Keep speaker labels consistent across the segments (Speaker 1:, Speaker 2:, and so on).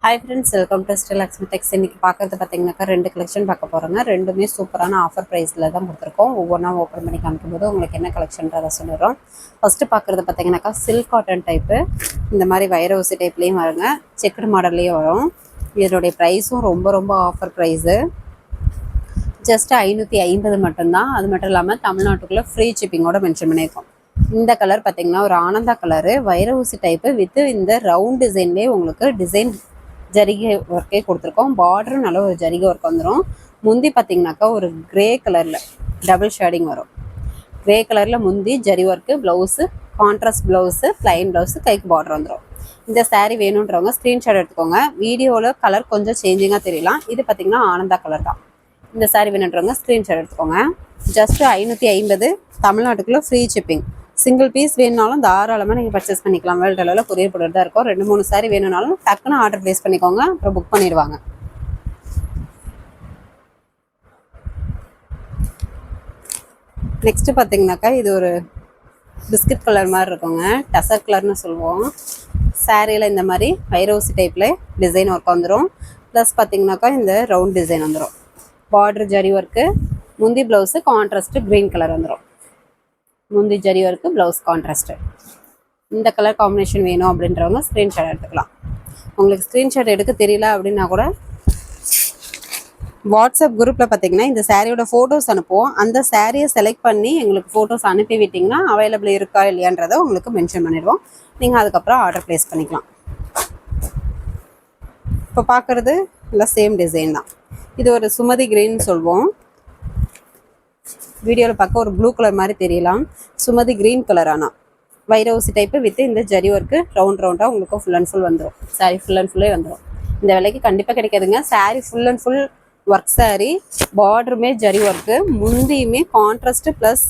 Speaker 1: Hi friends, welcome to Still Lakshmi Tex. இன்னைக்கு பார்க்கறது பார்த்தீங்கன்னாக்கா ரெண்டு கலெக்ஷன் பார்க்க போகிறோங்க. ரெண்டுமே சூப்பரான ஆஃபர் ப்ரைஸில் தான் கொடுத்துருக்கோம். ஒவ்வொன்றா ஓப்பன் பண்ணி காமிக்கும்போது உங்களுக்கு என்ன கலெக்ஷன்றதை சொல்லிடுறோம். ஃபஸ்ட்டு பார்க்குறது பார்த்தீங்கன்னாக்கா சில்க் காட்டன் டைப்பு, இந்த மாதிரி வைர ஊசி டைப்லேயும் வருங்க, செக்குடு மாடல்லையும் வரும். இதனுடைய ப்ரைஸும் ரொம்ப ரொம்ப ஆஃபர் ப்ரைஸு, ஜஸ்ட் 550 மட்டும்தான். அது மட்டும் இல்லாமல் தமிழ்நாட்டுக்குள்ளே ஃப்ரீ ஷிப்பிங்கோட மென்ஷன் பண்ணியிருக்கோம். இந்த கலர் பார்த்தீங்கன்னா ஒரு ஆனந்தா கலரு, வைர ஊசி டைப்பு வித் இந்த ரவுண்ட் டிசைன்லேயே உங்களுக்கு டிசைன் ஜரிகை ஒர்க்கே கொடுத்துருக்கோம். பார்டரும் நல்ல ஒரு ஜரிகை ஒர்க் வந்துடும். முந்தி பார்த்தீங்கன்னாக்கா ஒரு கிரே கலரில் டபுள் ஷேடிங் வரும். கிரே கலரில் முந்தி zari work, blouse contrast blouse, plain blouse, கைக்கு பார்டர் வந்துடும். இந்த சாரீ வேணுன்றவங்க ஸ்க்ரீன்ஷாட் எடுத்துக்கோங்க. வீடியோவில் கலர் கொஞ்சம் சேஞ்சிங்காக தெரியலாம். இது பார்த்தீங்கன்னா ஆனந்தா கலர் தான். இந்த சாரீ வேணுன்றவங்க ஸ்க்ரீன்ஷாட் எடுத்துக்கோங்க. ஜஸ்ட்டு 550, தமிழ்நாட்டுக்குள்ளே ஃப்ரீ ஷிப்பிங். சிங்கிள் பீஸ் வேணுனாலும் தாராளமாக நீங்கள் பர்ச்சேஸ் பண்ணிக்கலாம். வேர்ல்டு அளவில் கொரியர் போட்டு தான் இருக்கும். 2-3 சாரீ வேணும்னாலும் டக்குன்னு ஆர்டர் ப்ளேஸ் பண்ணிக்கோங்க, அப்புறம் புக் பண்ணிடுவாங்க. நெக்ஸ்ட்டு பார்த்தீங்கன்னாக்கா இது ஒரு பிஸ்கட் கலர் மாதிரி இருக்குங்க, டசர் கலர்னு சொல்லுவோம். சாரியில் இந்த மாதிரி வைர ஊசி டைப்பில் டிசைன் ஒர்க் வந்துடும். ப்ளஸ் பார்த்தீங்கன்னாக்கா இந்த ரவுண்ட் டிசைன் வந்துடும். பார்டர் ஜரி ஒர்க்கு, முந்தி ப்ளவுஸு கான்ட்ராஸ்ட்டு க்ரீன் கலர் வந்துடும். முந்தி ஜரி ஒர்க்கு, ப்ளவுஸ் கான்ட்ராஸ்ட்டு. இந்த கலர் காம்பினேஷன் வேணும் அப்படின்றவங்க ஸ்க்ரீன்ஷாட் எடுத்துக்கலாம். உங்களுக்கு ஸ்க்ரீன்ஷாட் எடுக்க தெரியல அப்படின்னா கூட வாட்ஸ்அப் குரூப்பில் பார்த்தீங்கன்னா இந்த சாரியோட ஃபோட்டோஸ் அனுப்புவோம். அந்த சாரியை செலக்ட் பண்ணி எங்களுக்கு ஃபோட்டோஸ் அனுப்பி விட்டிங்கன்னா அவைலபிள் இருக்கா இல்லையான்றதை உங்களுக்கு மென்ஷன் பண்ணிடுவோம். நீங்கள் அதுக்கப்புறம் ஆர்டர் ப்ளேஸ் பண்ணிக்கலாம். இப்போ பார்க்குறது இல்லை சேம் டிசைன் தான். இது ஒரு சுமதி கிரீன் சொல்லுவோம். வீடியோவில் பார்க்க ஒரு ப்ளூ கலர் மாதிரி தெரியலாம், சுமதி க்ரீன் கலர். ஆனால் வைர ஊசி டைப்பு வித் இந்த ஜரி ஒர்க்கு ரவுண்டாக உங்களுக்கு ஃபுல் அண்ட் ஃபுல் வந்துடும். சாரீ ஃபுல் அண்ட் ஃபுல்லே வந்துடும். இந்த விலைக்கு கண்டிப்பாக கிடைக்காதுங்க. Sari full and full work sari, பார்டருமே ஜரி ஒர்க்கு, முந்தியுமே contrast plus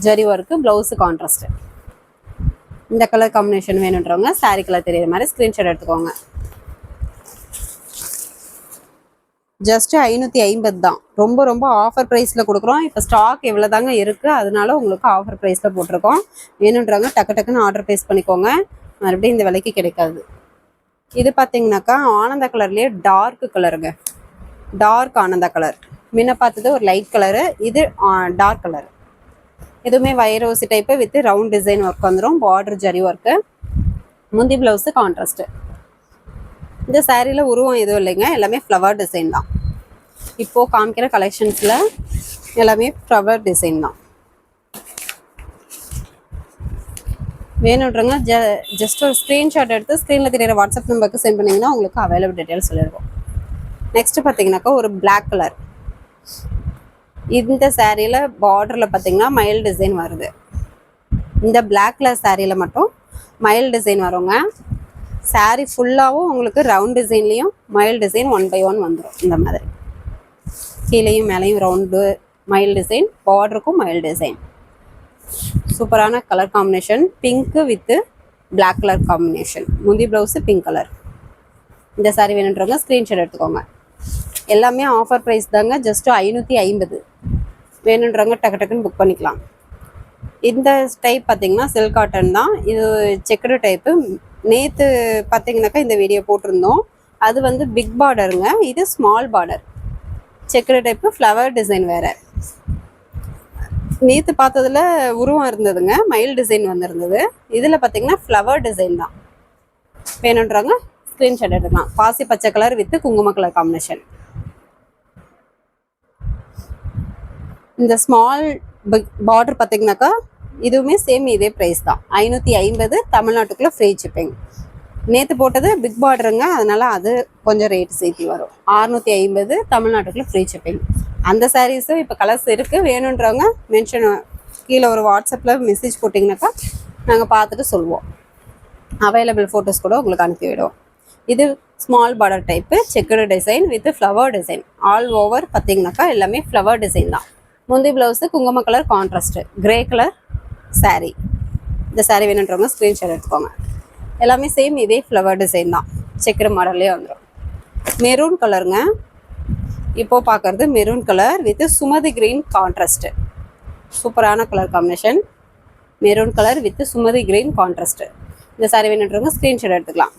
Speaker 1: zari work, blouse contrast. இந்த கலர் காம்பினேஷன் வேணுன்றவங்க சாரீ கலர் தெரியுற மாதிரி ஸ்க்ரீன்ஷாட் எடுத்துக்கோங்க. ஜஸ்ட்டு 550 தான். ரொம்ப ரொம்ப ஆஃபர் ப்ரைஸில் கொடுக்குறோம். இப்போ ஸ்டாக் எவ்வளோ தாங்க இருக்குது, அதனால உங்களுக்கு ஆஃபர் ப்ரைஸில் போட்டிருக்கோம். வேணுன்றவங்க டக்குன்னு ஆர்டர் ப்ளேஸ் பண்ணிக்கோங்க, மறுபடியும் இந்த விலைக்கு கிடைக்காது. இது பார்த்தீங்கன்னாக்கா ஆனந்தா கலர்லேயே டார்க் கலருங்க, டார்க் ஆனந்தா கலர். முன்ன பார்த்தது ஒரு லைட் கலரு, இது டார்க் கலர். எதுவுமே வைர ஊசி type with round design work வந்துடும். பார்டர் ஜரி ஒர்க்கு, முந்தி ப்ளவுஸு கான்ட்ராஸ்ட்டு. இந்த சாரியில் உருவம் எதுவும் இல்லைங்க, எல்லாமே ஃப்ளவர் டிசைன் தான். இப்போது காமிக்கிற கலெக்ஷன்ஸில் எல்லாமே ஃப்ளவர் டிசைன் தான். வேணுன்றவங்க ஜஸ்ட் ஒரு ஸ்க்ரீன்ஷாட் எடுத்து ஸ்க்ரீனில் தெரியிற வாட்ஸ்அப் நம்பருக்கு சென்ட் பண்ணிங்கன்னா உங்களுக்கு அவைலபிள் டீட்டெயில்ஸ் சொல்லிடுவோம். நெக்ஸ்ட்டு பார்த்தீங்கன்னாக்கா ஒரு பிளாக் கலர். இந்த சாரியில் பார்டரில் பார்த்தீங்கன்னா மயில் டிசைன் வருது. இந்த பிளாக் கலர் சாரியில் மட்டும் மயில் டிசைன் வருங்க. சாரீ ஃபுல்லாகவும் உங்களுக்கு ரவுண்ட் டிசைன்லேயும் மயில் டிசைன் 1/1 வந்துடும். இந்த மாதிரி கீழேயும் மேலேயும் ரவுண்டு மயில் டிசைன், பார்டருக்கும் மயில் டிசைன். சூப்பரான colour combination, pink with black colour combination. முந்தி ப்ளவுஸு பிங்க் கலர். இந்த சாரீ வேணுன்றவங்க ஸ்க்ரீன்ஷாட் எடுத்துக்கோங்க. எல்லாமே ஆஃபர் ப்ரைஸ் தாங்க, ஜஸ்ட்டு 550. வேணுன்றவங்க டக்குன்னு புக் பண்ணிக்கலாம். இந்த டைப் பார்த்தீங்கன்னா சில்க் காட்டன் தான். இது செக்குடு டைப்பு. நேற்று பார்த்தீங்கன்னாக்கா இந்த வீடியோ போட்டிருந்தோம். அது வந்து பிக் பார்டருங்க, இது small border. Checked type, flower design வேறு. நேற்று பார்த்ததில் உருவம் இருந்ததுங்க, மயில் டிசைன் வந்துருந்தது. இதில் பார்த்தீங்கன்னா ஃப்ளவர் டிசைன் தான். வேணுன்றவங்க ஸ்க்ரீன்ஷாட் எடுக்கலாம். பாசி பச்சை கலர் வித்து குங்கும கலர் காம்பினேஷன். இந்த ஸ்மால் பிக் பார்டர் பார்த்தீங்கன்னாக்கா இதுவுமே சேம் இதே ப்ரைஸ் தான், 550. தமிழ்நாட்டுக்குள்ளே ஃப்ரீ ஷிப்பிங். நேற்று போட்டது பிக் பார்டருங்க, அதனால் அது கொஞ்சம் ரேட் சேர்த்து வரும். 650, தமிழ்நாட்டுக்குள்ளே ஃப்ரீ ஷிப்பிங். அந்த சாரீஸும் இப்போ கலர்ஸ் இருக்குது. வேணுன்றவங்க மென்ஷன் கீழே ஒரு வாட்ஸ்அப்பில் மெசேஜ் போட்டிங்கனாக்கா நாங்கள் பார்த்துட்டு சொல்லுவோம். அவைலபிள் ஃபோட்டோஸ் கூட உங்களுக்கு அனுப்பி விடுவோம். இது small border type, checked design with flower design. All over பார்த்தீங்கன்னாக்கா எல்லாமே ஃப்ளவர் டிசைன் தான். முந்தி ப்ளவுஸு குங்கும colour contrast, grey colour sari. இந்த சாரீ வேணுன்றவங்க ஸ்க்ரீன்ஷாட் எடுத்துக்கோங்க. எல்லாமே சேம் இதே ஃப்ளவர் டிசைன் தான், செக்குடு மாடல்லே வந்துடும். மெரூன் கலருங்க. இப்போது பார்க்குறது மெரூன் கலர் வித் சுமதி கிரீன் கான்ட்ராஸ்ட்டு. சூப்பரான colour combination, maroon colour with சுமதி கிரீன் கான்ட்ராஸ்ட்டு. இந்த சாரீ வேணுன்றவங்க ஸ்க்ரீன்ஷாட் எடுத்துக்கலாம்.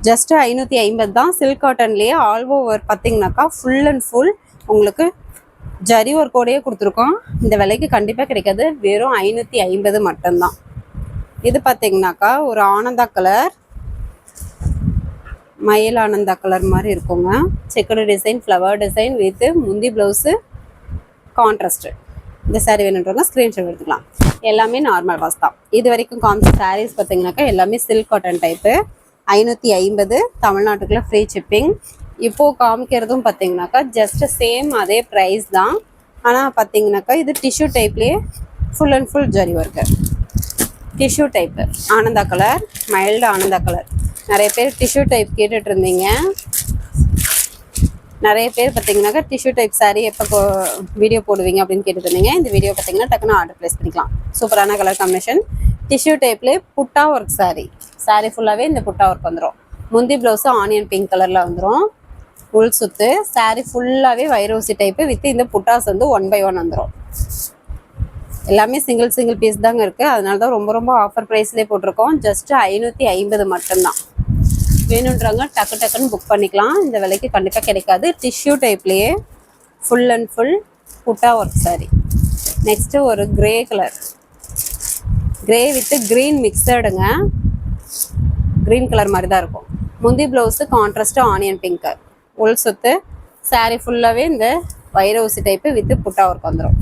Speaker 1: ஜஸ்ட் 550 தான். சில்க் காட்டன்லேயே ஆல் ஓவர் பார்த்தீங்கன்னாக்கா ஃபுல் அண்ட் ஃபுல் உங்களுக்கு ஜரி ஒர்க்கோடையே கொடுத்துருக்கோம். இந்த விலைக்கு கண்டிப்பாக கிடைக்காது. வெறும் 550 மட்டும்தான். இது பார்த்தீங்கன்னாக்கா ஒரு ஆனந்தா கலர், மயில் ஆனந்தா கலர் மாதிரி இருக்குங்க. Checked design, flower design with முந்தி ப்ளவுஸு கான்ட்ராஸ்ட்டு. இந்த சாரீ வேணுன்றவங்க ஸ்க்ரீன்ஷாட் எடுத்துக்கலாம். எல்லாமே நார்மல் வாஸ் தான். இது வரைக்கும் காமிச்ச சாரீஸ் பார்த்தீங்கன்னாக்கா எல்லாமே சில்க் காட்டன் டைப்பு. 550 தமிழ்நாட்டுக்குள்ளே ஃப்ரீ ஷிப்பிங். இப்போது காமிக்கிறதும் பார்த்தீங்கன்னாக்கா ஜஸ்ட் சேம் அதே ப்ரைஸ் தான். ஆனால் பார்த்தீங்கன்னாக்கா இது டிஷ்யூ டைப்லேயே full and full zari work. Tissue type Ananda colour, mild Ananda colour. நிறைய பேர் டிஷ்யூ டைப் கேட்டுட்டு இருந்தீங்க. நிறைய பேர் பார்த்தீங்கன்னாக்கா டிஷ்யூ டைப் சாரீ எப்போ வீடியோ போடுவீங்க அப்படின்னு கேட்டுட்டு இருந்தீங்க. இந்த வீடியோ பார்த்தீங்கன்னா டக்குன்னு ஆர்டர் ப்ளேஸ் பண்ணிக்கலாம். சூப்பரான கலர் காம்பினேஷன். டிஷ்யூ டைப்லேயே புட்டா ஒர்க் சாரீ. சாரீ ஃபுல்லாகவே இந்த புட்டா ஒர்க் வந்துடும். முந்தி ப்ளவுஸு ஆனியன் பிங்க் கலரில் வந்துடும். உள் சுத்து. சாரீ ஃபுல்லாகவே வைரோசி டைப்பு வித் இந்த புட்டாஸ் வந்து 1 by 1 வந்துடும். எல்லாமே சிங்கிள் பீஸ் தாங்க இருக்குது. அதனால தான் ரொம்ப ரொம்ப ஆஃபர் ப்ரைஸ்லேயே போட்டிருக்கோம். ஜஸ்ட்டு 550 மட்டும்தான். வேணுன்றவங்க டக்குன்னு புக் பண்ணிக்கலாம். இந்த விலைக்கு கண்டிப்பாக கிடைக்காது. டிஷ்யூ டைப்லேயே full and full butta work sari. Next ஒரு grey colour, grey with green மிக்சடுங்க. க்ரீன் கலர் மாதிரி தான் இருக்கும். முந்தி ப்ளவுஸு கான்ட்ராஸ்ட்டு ஆனியன் பிங்க். உள் சொத்து. சாரீ ஃபுல்லாகவே இந்த வைரோசி டைப்பு வித் புட்டா ஒர்க் வந்துடும்.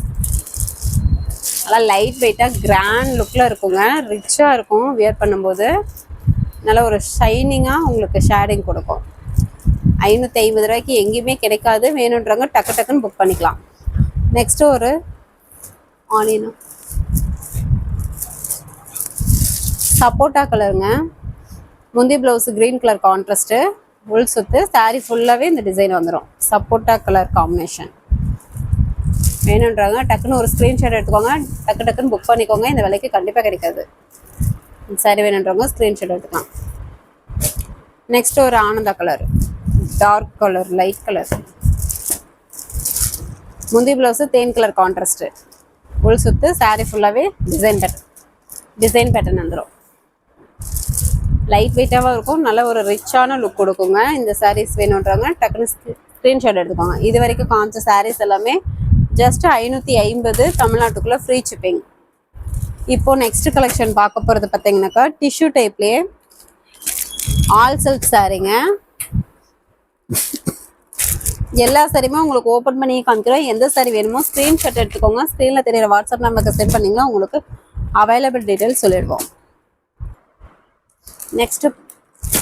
Speaker 1: நல்லா லைட் வெயிட்டாக கிராண்ட் லுக்கில் இருக்குங்க. ரிச்சாக இருக்கும் வியர் பண்ணும்போது. நல்லா ஒரு ஷைனிங்காக உங்களுக்கு ஷேடிங் கொடுக்கும். 550 ரூபாய்க்கு எங்கேயுமே கிடைக்காது. வேணுன்றவங்க டக்குன்னு புக் பண்ணிக்கலாம். நெக்ஸ்ட்டு ஒரு ஆனியன் சப்போட்டா கலருங்க. முந்தி ப்ளவுஸு க்ரீன் கலர் கான்ட்ராஸ்ட்டு. உள் சுத்து. சாரீ ஃபுல்லாகவே இந்த டிசைன் வந்துடும். சப்போட்டா கலர் காம்பினேஷன். வேணுன்றவங்க டக்குன்னு ஒரு ஸ்க்ரீன்ஷாட் எடுத்துக்கோங்க. டக்குன்னு புக் பண்ணிக்கோங்க. இந்த விலைக்கு கண்டிப்பாக கிடைக்காது. சாரீ வேணுன்றவங்க ஸ்க்ரீன்ஷாட் எடுத்துக்கலாம். நெக்ஸ்ட் ஒரு Ananda colour, dark colour, light colour. முந்தி ப்ளவுஸு தேன் கலர் கான்ட்ராஸ்ட்டு. உள் சுத்து. சாரீ ஃபுல்லாகவே டிசைன் பேட்டர்ன் வந்துடும். லைட் வெயிட்டாகவும் இருக்கும். நல்ல ஒரு ரிச்சான லுக் கொடுக்குங்க. இந்த சாரீஸ் வேணுன்றவங்க டக்குன்னு ஸ்க்ரீன்ஷாட் எடுத்துக்கோங்க. இது வரைக்கும் காமிச்ச சாரீஸ் எல்லாமே ஜஸ்ட் 550 தமிழ்நாட்டுக்குள்ளே ஃப்ரீ ஷிப்பிங். இப்போது நெக்ஸ்ட் கலெக்ஷன் பார்க்க போகிறது பார்த்தீங்கன்னாக்கா டிஷ்யூ டைப்லேயே ஆல் சில்க் சாரீங்க. எல்லா சாரியுமே உங்களுக்கு ஓப்பன் பண்ணி காமிக்கிறோம். எந்த சாரி வேணுமோ ஸ்க்ரீன்ஷாட் எடுத்துக்கோங்க. ஸ்க்ரீனில் தெரியிற வாட்ஸ்அப் நம்பருக்கு சென்ட் பண்ணிங்கன்னா உங்களுக்கு அவைலபிள் டீட்டெயில்ஸ் சொல்லிடுவோம். நெக்ஸ்ட்டு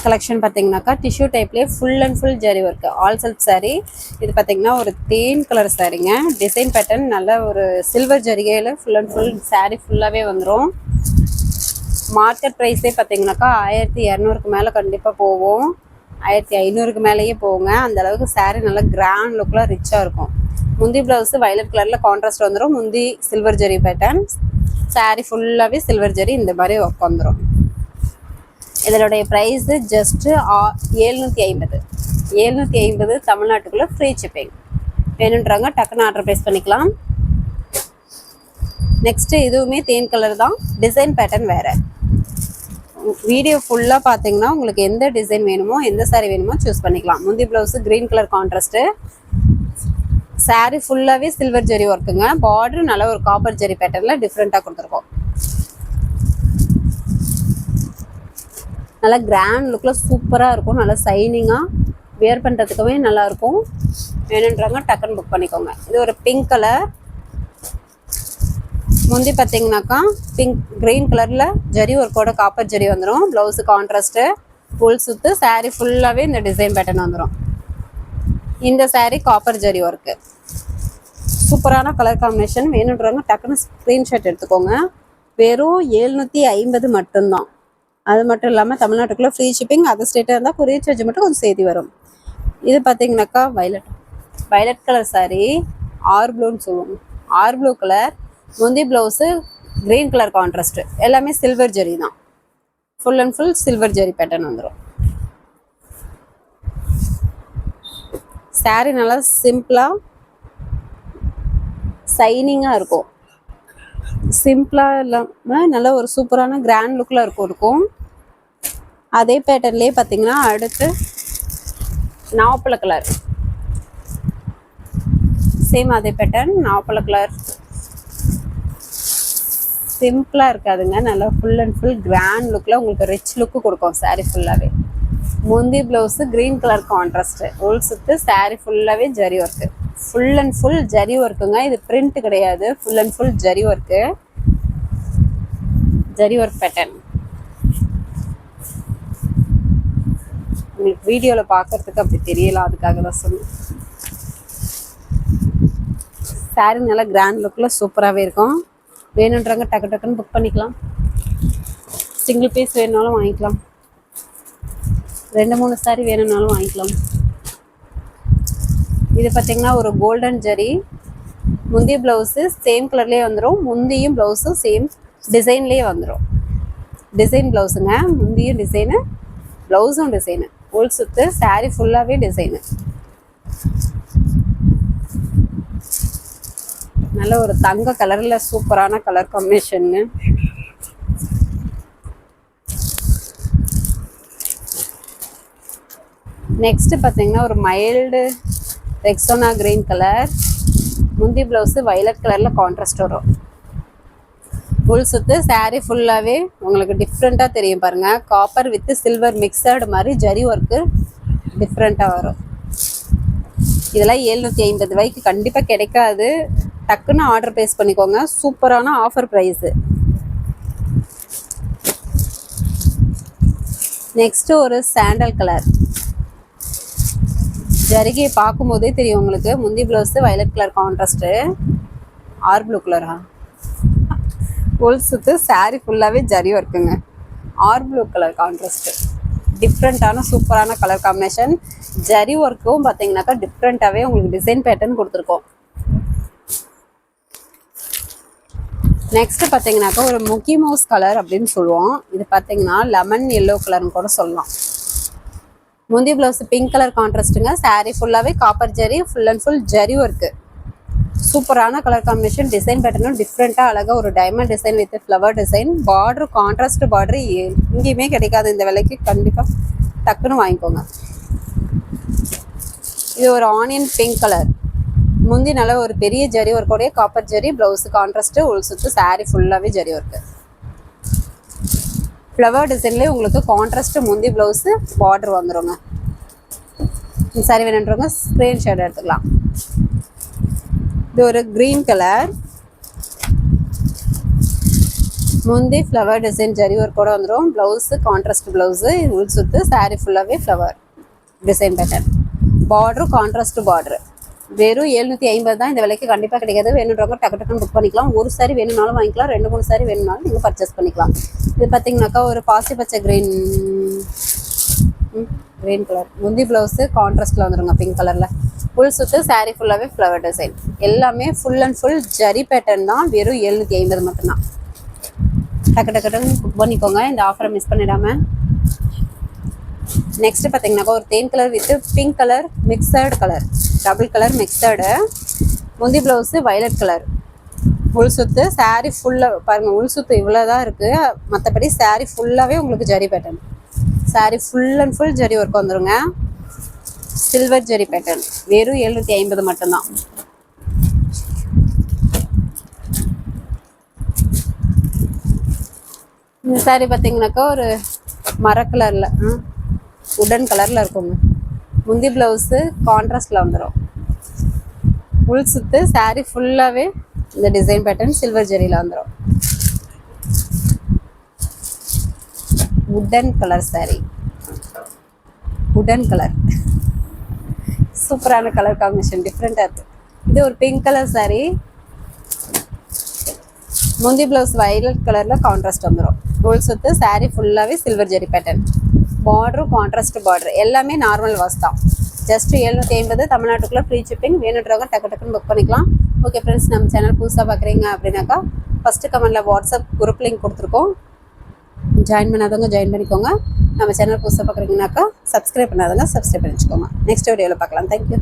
Speaker 1: கலெக்ஷன் பார்த்தீங்கன்னாக்கா டிஷ்யூ டைப்லேயே full and full zari work all silk sari. இது பார்த்தீங்கன்னா ஒரு தேன் கலர் சாரீங்க. டிசைன் பேட்டர்ன் நல்ல ஒரு சில்வர் ஜரிகையில் ஃபுல் அண்ட் ஃபுல் சாரீ ஃபுல்லாகவே வந்துடும். மார்க்கெட் ப்ரைஸே பார்த்தீங்கன்னாக்கா 1200க்கு மேலே கண்டிப்பாக போகும். 1500க்கு மேலேயே போகுங்க. அந்தளவுக்கு சாரீ நல்லா கிராண்ட் லுக்கில் ரிச்சாக இருக்கும். முந்தி ப்ளவுஸு வயலட் கலரில் கான்ட்ராஸ்ட் வந்துடும். முந்தி சில்வர் ஜரி பேட்டர்ன். சாரீ ஃபுல்லாகவே சில்வர் ஜரி இந்த மாதிரி ஒர்க் வந்துடும். இதனுடைய ப்ரைஸு ஜஸ்ட்டு 750 தமிழ்நாட்டுக்குள்ளே ஃப்ரீ ஷிப்பிங். வேணுன்றவங்க டக்குன்னு ஆர்டர் ப்ளேஸ் பண்ணிக்கலாம். நெக்ஸ்ட்டு இதுவுமே தேன் கலர் தான். டிசைன் பேட்டர்ன் வேறு. வீடியோ ஃபுல்லாக பார்த்தீங்கன்னா உங்களுக்கு எந்த டிசைன் வேணுமோ எந்த சாரீ வேணுமோ சூஸ் பண்ணிக்கலாம். முந்தி blouse green colour contrast. Sari ஃபுல்லாகவே சில்வர் ஜரி ஒர்க்குங்க. பார்டர் நல்ல ஒரு காப்பர் ஜரி பேட்டர்னில் டிஃப்ரெண்ட்டாக கொடுத்துருக்கோம். நல்லா கிராண்ட் லுக்கில் சூப்பராக இருக்கும். நல்லா சைனிங்காக வியர் பண்ணுறதுக்குமே நல்லாயிருக்கும். வேணுன்றவங்க டக்குன்னு புக் பண்ணிக்கோங்க. இது ஒரு பிங்க் கலர். முந்தி பார்த்தீங்கன்னாக்கா க்ரீன் கலரில் ஜரி ஒர்க்கோட காப்பர் ஜரி வந்துடும். Blouse contrast. ஃபுல் சுத்து. சாரீ ஃபுல்லாகவே இந்த டிசைன் பேட்டர்ன் வந்துடும். இந்த சாரீ காப்பர் ஜரி ஒர்க்கு. சூப்பரான கலர் காம்பினேஷன். வேணுன்றவங்க டக்குன்னு ஸ்க்ரீன்ஷாட் எடுத்துக்கோங்க. வெறும் 750 மட்டும்தான். அது மட்டும் இல்லாமல் தமிழ்நாட்டுக்குள்ளே ஃப்ரீ ஷிப்பிங். அதர் ஸ்டேட்டாக இருந்தால் கொரியர் சார்ஜ் மட்டும் கொஞ்சம் சேர்த்து வரும். இது பார்த்தீங்கன்னாக்கா வயலட் கலர் சாரீ. ஆர் ப்ளூன்னு சொல்லுவோம். R blue colour. முந்தி ப்ளவுஸு க்ரீன் கலர் கான்ட்ராஸ்ட்டு. எல்லாமே சில்வர் ஜரி தான். Full and full silver zari pattern வந்துடும். சாரீ நல்லா சிம்பிளாக சைனிங்காக இருக்கும். சிம்பிளாக இல்லாமல் நல்ல ஒரு சூப்பரான கிராண்ட் லுக்கில் இருக்கும். அதே பேட்டர்ன்லேயே பார்த்தீங்கன்னா அடுத்து நாவப்பழ கலர், சேம் அதே பேட்டர்ன் நாவப்பழ கலர். சிம்பிளாக இருக்காதுங்க, நல்லா ஃபுல் அண்ட் ஃபுல் கிராண்ட் லுக்கில் உங்களுக்கு ரிச் லுக்கு கொடுக்கும் சாரீ ஃபுல்லாகவே. முந்தி ப்ளவுஸு க்ரீன் கலர் கான்ட்ராஸ்ட்டு, உள் சுத்து சாரீ ஃபுல்லாகவே zari work, full and full zari ஒர்க்குங்க. இது பிரிண்ட் கிடையாது, full and full zari work, zari work pattern. உங்களுக்கு வீடியோவில் பார்க்கறதுக்கு அப்படி தெரியலாம், அதுக்காக தான் சொன்னேன். சாரீ நல்லா கிராண்ட் லுக்கில் சூப்பராகவே இருக்கும். வேணுன்றவங்க டக்கு டக்குன்னு புக் பண்ணிக்கலாம். சிங்கிள் பீஸ் வேணுனாலும் வாங்கிக்கலாம், 2-3 சாரீ வேணும்னாலும் வாங்கிக்கலாம். இது பார்த்தீங்கன்னா ஒரு கோல்டன் ஜரி, முந்தி ப்ளவுஸு சேம் கலர்லேயே வந்துடும், முந்தியும் ப்ளவுஸும் சேம் டிசைன்லேயே வந்துடும். டிசைன் ப்ளவுஸுங்க, முந்தியும் டிசைனு, ப்ளவுஸும் டிசைனு, உள் சுத்து சாரீ ஃபுல்லாகவே டிசைனு. நல்ல ஒரு தங்க கலரில் சூப்பரான கலர் காம்பினேஷனுங்க. நெக்ஸ்ட் பார்த்தீங்கன்னா ஒரு மைல்டு ரெக்ஸோனா கிரீன் கலர், முந்தி ப்ளவுஸு வயலட் கலரில் கான்ட்ராஸ்ட் வரும். உள் சுத்து சாரீ ஃபுல்லாகவே உங்களுக்கு டிஃப்ரெண்ட்டாக தெரியும் பாருங்கள், காப்பர் வித் சில்வர் மிக்சடு மாதிரி ஜரி ஒர்க்கு டிஃப்ரெண்ட்டாக வரும். இதெல்லாம் 750 ரூபாய்க்கு கண்டிப்பாக கிடைக்காது, டக்குன்னு ஆர்டர் ப்ளேஸ் பண்ணிக்கோங்க. சூப்பரான ஆஃபர் ப்ரைஸு. நெக்ஸ்ட்டு ஒரு சாண்டல் கலர், ஜரிகையை பார்க்கும்போதே தெரியும் உங்களுக்கு. முந்தி blouse violet colour contrast, or blue கலரா, உள் சுத்து சாரீ ஃபுல்லாகவே ஜரி ஒர்க்குங்க, ஆர் ப்ளூ கலர் கான்ட்ராஸ்ட்டு. டிஃப்ரெண்ட்டான சூப்பரான கலர் காம்பினேஷன். ஜரி ஒர்க்கும் பார்த்தீங்கன்னாக்கா டிஃப்ரெண்ட்டாகவே உங்களுக்கு டிசைன் பேட்டர்ன் கொடுத்துருக்கோம். நெக்ஸ்ட் பார்த்தீங்கன்னாக்கா ஒரு முக்கி மவுஸ் கலர் அப்படின்னு சொல்லுவோம். இது பார்த்தீங்கன்னா லெமன் எல்லோ கலர்னு கூட சொல்லலாம். முந்தி ப்ளவுஸ் பிங்க் கலர் கான்ட்ராஸ்ட்டுங்க, சாரீ ஃபுல்லாகவே copper zari, full and full zari work. சூப்பரான கலர் காம்பினேஷன். டிசைன் பேட்டர்னும் டிஃப்ரெண்ட்டாக அழகாக ஒரு diamond design with flower design. Border contrast border எங்கேயுமே கிடைக்காது இந்த விலைக்கு, கண்டிப்பாக டக்குன்னு வாங்கிக்கோங்க. இது ஒரு ஆனியன் பிங்க் கலர், முந்தி நல்ல ஒரு பெரிய ஜரி ஒர்க்கோடைய காப்பர் ஜரி, ப்ளவுஸு கான்ட்ராஸ்ட்டு, உள் சுத்து சாரீ ஃபுல்லாகவே ஜரி ஒர்க்கு. ஃப்ளவர் டிசைன்லேயே உங்களுக்கு கான்ட்ராஸ்ட்டு முந்தி ப்ளவுஸு பார்டர் வந்துடுங்க. சாரி வேணுன்றவங்க ஸ்க்ரீன்ஷாட் எடுத்துக்கலாம். இது ஒரு க்ரீன் கலர், முந்தி ஃப்ளவர் டிசைன் ஜரி ஒர்க்கோட வந்துடும், ப்ளவுஸு கான்ட்ராஸ்ட் ப்ளவுஸு, உள் சுத்து சாரீ ஃபுல்லாகவே flower design pattern, border contrast border. வெறும் 750 தான், இந்த விலைக்கு கண்டிப்பாக கிடைக்காது. வேணுன்றவங்க டக்கு டக்குன்னு புக் பண்ணிக்கலாம். ஒரு சாரி வேணும்னாலும் வாங்கிக்கலாம், 2-3 சாரி வேணும்னாலும் நீங்கள் பர்ச்சேஸ் பண்ணிக்கலாம். இது பார்த்தீங்கன்னாக்கா ஒரு பாசி பச்சை க்ரீன் கலர், முந்தி ப்ளவுஸு கான்ட்ராஸ்ட்டில் வந்துடுங்க பிங்க் கலரில், ஃபுல் சுத்து சாரீ ஃபுல்லாகவே ஃப்ளவர் டிசைன். எல்லாமே full and full zari pattern தான், வெறும் 750 மட்டும்தான். டக்கு டக்கு டக்குன்னு புக் பண்ணிக்கோங்க, இந்த ஆஃபரை மிஸ் பண்ணிடாமல். நெக்ஸ்ட் பார்த்தீங்கன்னாக்கா ஒரு தேன் colour with pink colour mixed colour, double colour mixed, முந்தி ப்ளவுஸு வயலட் கலர், உள் சுத்து சாரீ ஃபுல்லாக பாருங்கள். உள் சுத்து இவ்வளோ தான் இருக்குது, மற்றபடி சாரீ ஃபுல்லாகவே உங்களுக்கு zari pattern. Sari full and full zari work வந்துடுங்க, சில்வர் ஜரி பேட்டர்ன். வெறும் 750 மட்டும்தான். இந்த சாரீ பார்த்தீங்கன்னாக்கா ஒரு மர கலரில் உடன் கலரில் இருக்குங்க, முந்தி ப்ளவுஸு கான்ட்ராஸ்டில் வந்துடும், உள் சுத்து சாரீ ஃபுல்லாகவே இந்த டிசைன் பேட்டர்ன் சில்வர் ஜரியில் வந்துடும். உடன் கலர் சாரீ, உடன் கலர் சூப்பரான கலர் காம்பினேஷன், டிஃப்ரெண்ட்டாக இருக்குது. இது ஒரு பிங்க் கலர் சாரீ, முந்தி ப்ளவுஸ் வயலட் கலரில் கான்ட்ராஸ்ட் வந்துடும், உள் சுத்து சாரீ ஃபுல்லாகவே சில்வர் ஜரி பேட்டர்ன், பார்டரும் கான்ட்ராஸ்ட் பார்டர். எல்லாமே நார்மல் வாஷ் தான், ஜஸ்ட் 750. தமிழ்நாட்டுக்குள்ளே ஃப்ரீ ஷிப்பிங். வேணுன்றவங்க டக்கு டக்குன்னு புக் பண்ணிக்கலாம். ஓகே ஃப்ரெண்ட்ஸ், நம்ம சேனல் புதுசாக பார்க்குறீங்க அப்படின்னாக்கா ஃபஸ்ட்டு கமெண்ட்டில் வாட்ஸ்அப் குரூப் லிங்க் கொடுத்துருக்கோம், ஜாயின் பண்ணாதவங்க ஜாயின் பண்ணிக்கோங்க. நம்ம சேனல் புதுசாக பார்க்குறீங்கனாக்கா சப்ஸ்கிரைப் பண்ணாதவங்க சப்ஸ்கிரைப் பண்ணிச்சுக்கோங்க. நெக்ஸ்ட் வீடியோவில் பார்க்கலாம். தேங்க்யூ.